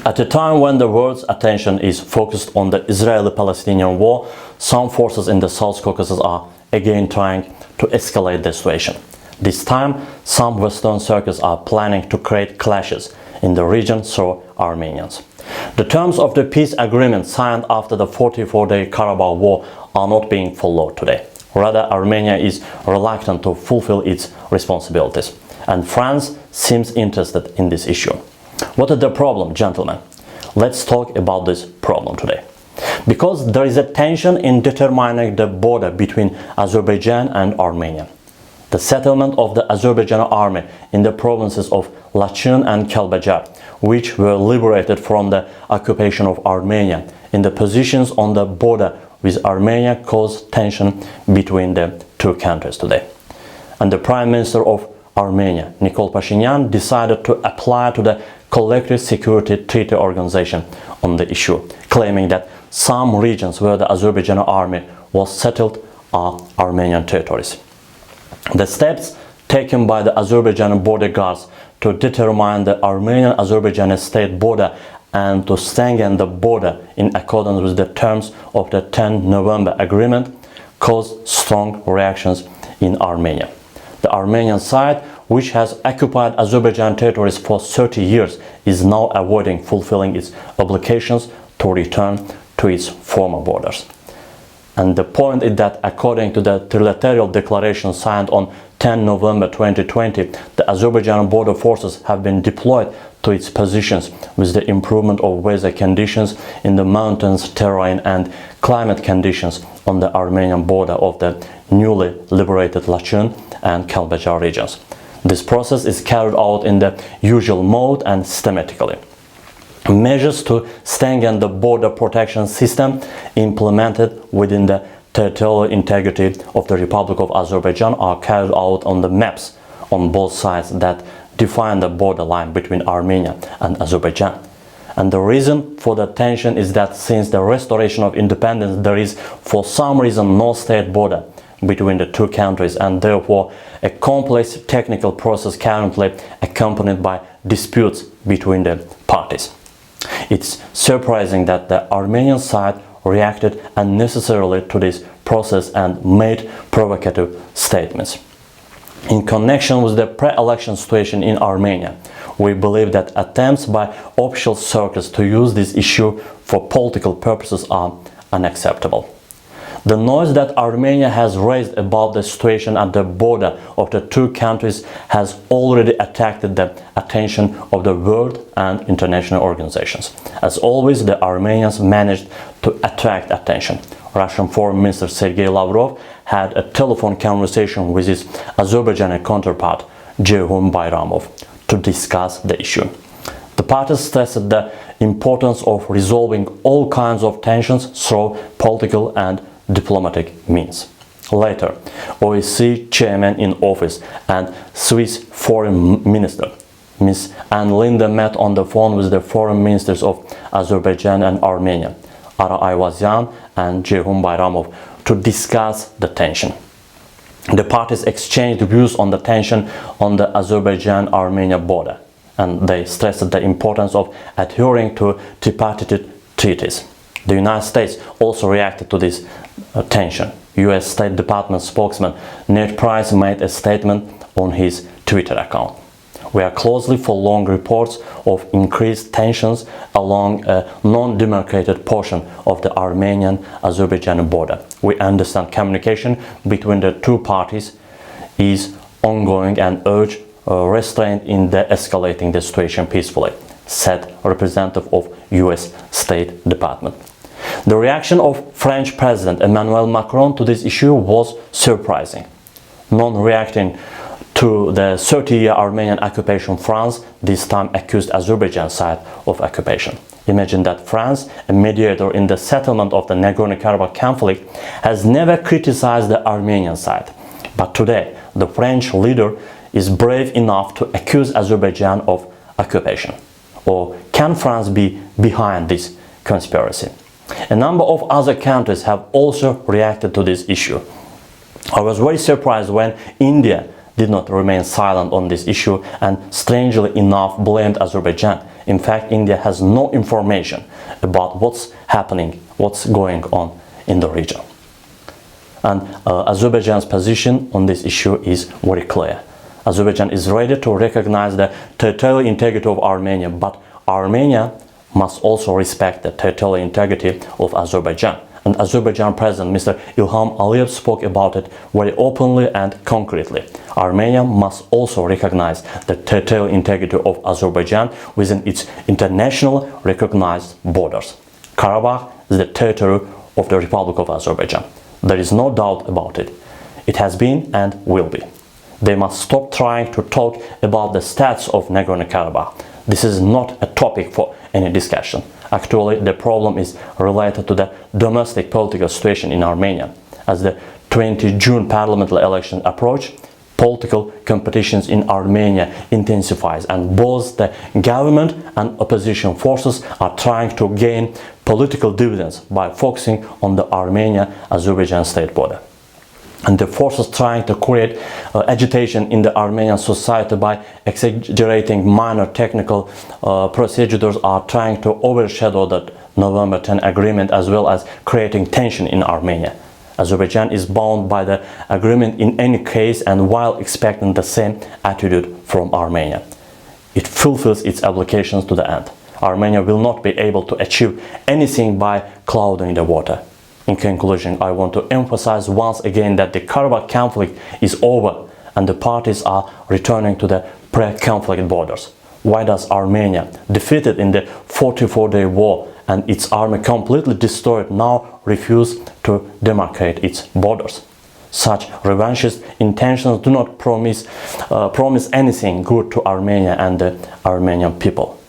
At a time when the world's attention is focused on the Israeli-Palestinian war, some forces in the South Caucasus are again trying to escalate the situation. This time, some Western circles are planning to create clashes in the region through Armenians. The terms of the peace agreement signed after the 44-day Karabakh war are not being followed today. Rather, Armenia is reluctant to fulfill its responsibilities, and France seems interested in this issue. What is the problem, gentlemen? Let's talk about this problem today. Because there is a tension in determining the border between Azerbaijan and Armenia. The settlement of the Azerbaijani army in the provinces of Lachin and Kalbajar, which were liberated from the occupation of Armenia, in the positions on the border with Armenia caused tension between the two countries today. And the Prime Minister of Armenia, Nikol Pashinyan, decided to apply to the Collective Security Treaty Organization on the issue, claiming that some regions where the Azerbaijani army was settled are Armenian territories. The steps taken by the Azerbaijani border guards to determine the Armenian-Azerbaijani state border and to strengthen the border in accordance with the terms of the 10 November agreement caused strong reactions in Armenia. The Armenian side, which has occupied Azerbaijan territories for 30 years, is now avoiding fulfilling its obligations to return to its former borders. And the point is that according to the trilateral declaration signed on 10 November 2020, the Azerbaijani border forces have been deployed to its positions with the improvement of weather conditions in the mountains, terrain and climate conditions on the Armenian border of the newly liberated Lachin and Kalbajar regions. This process is carried out in the usual mode and systematically. Measures to strengthen the border protection system implemented within the territorial integrity of the Republic of Azerbaijan are carried out on the maps on both sides that define the borderline between Armenia and Azerbaijan. And the reason for the tension is that since the restoration of independence, there is for some reason no state border between the two countries, and therefore a complex technical process currently accompanied by disputes between the parties. It's surprising that the Armenian side reacted unnecessarily to this process and made provocative statements. In connection with the pre-election situation in Armenia, we believe that attempts by official circles to use this issue for political purposes are unacceptable. The noise that Armenia has raised about the situation at the border of the two countries has already attracted the attention of the world and international organizations. As always, the Armenians managed to attract attention. Russian Foreign Minister Sergei Lavrov had a telephone conversation with his Azerbaijani counterpart, Ceyhun Bayramov, to discuss the issue. The parties stressed the importance of resolving all kinds of tensions through political and diplomatic means. Later, OSCE chairman in office and Swiss foreign minister Ms. Anne Linde met on the phone with the foreign ministers of Azerbaijan and Armenia, Ara Ayvazyan and Ceyhun Bayramov, to discuss the tension. The parties exchanged views on the tension on the Azerbaijan-Armenia border, and they stressed the importance of adhering to tripartite treaties. The United States also reacted to this tension. US State Department spokesman Ned Price made a statement on his Twitter account. We are closely following reports of increased tensions along a non-demarcated portion of the Armenian-Azerbaijani border. We understand communication between the two parties is ongoing and urge restraint in de-escalating the situation peacefully, said representative of US State Department. The reaction of French President Emmanuel Macron to this issue was surprising. Non-reacting to the 30-year Armenian occupation, France this time accused Azerbaijan's side of occupation. Imagine that France, a mediator in the settlement of the Nagorno-Karabakh conflict, has never criticized the Armenian side. But today, the French leader is brave enough to accuse Azerbaijan of occupation. Or can France be behind this conspiracy? A number of other countries have also reacted to this issue. I was very surprised when India did not remain silent on this issue and strangely enough blamed Azerbaijan, In fact, India has no information about what's happening, what's going on in the region. And Azerbaijan's position on this issue is very clear. Azerbaijan is ready to recognize the territorial integrity of Armenia, but Armenia must also respect the territorial integrity of Azerbaijan. And Azerbaijan President Mr. Ilham Aliyev spoke about it very openly and concretely. Armenia must also recognize the territorial integrity of Azerbaijan within its internationally recognized borders. Karabakh is the territory of the Republic of Azerbaijan. There is no doubt about it. It has been and will be. They must stop trying to talk about the status of Nagorno-Karabakh. This is not a topic for any discussion. Actually, the problem is related to the domestic political situation in Armenia. As the 20 June parliamentary election approach, political competitions in Armenia intensifies, and both the government and opposition forces are trying to gain political dividends by focusing on the Armenia-Azerbaijan state border. And the forces trying to create agitation in the Armenian society by exaggerating minor technical procedures are trying to overshadow the November 10 agreement, as well as creating tension in Armenia. Azerbaijan is bound by the agreement in any case, and while expecting the same attitude from Armenia, it fulfills its obligations to the end. Armenia will not be able to achieve anything by clouding the water. In conclusion, I want to emphasize once again that the Karabakh conflict is over and the parties are returning to the pre-conflict borders. Why does Armenia, defeated in the 44-day war and its army completely destroyed, now refuse to demarcate its borders? Such revanchist intentions do not promise anything good to Armenia and the Armenian people.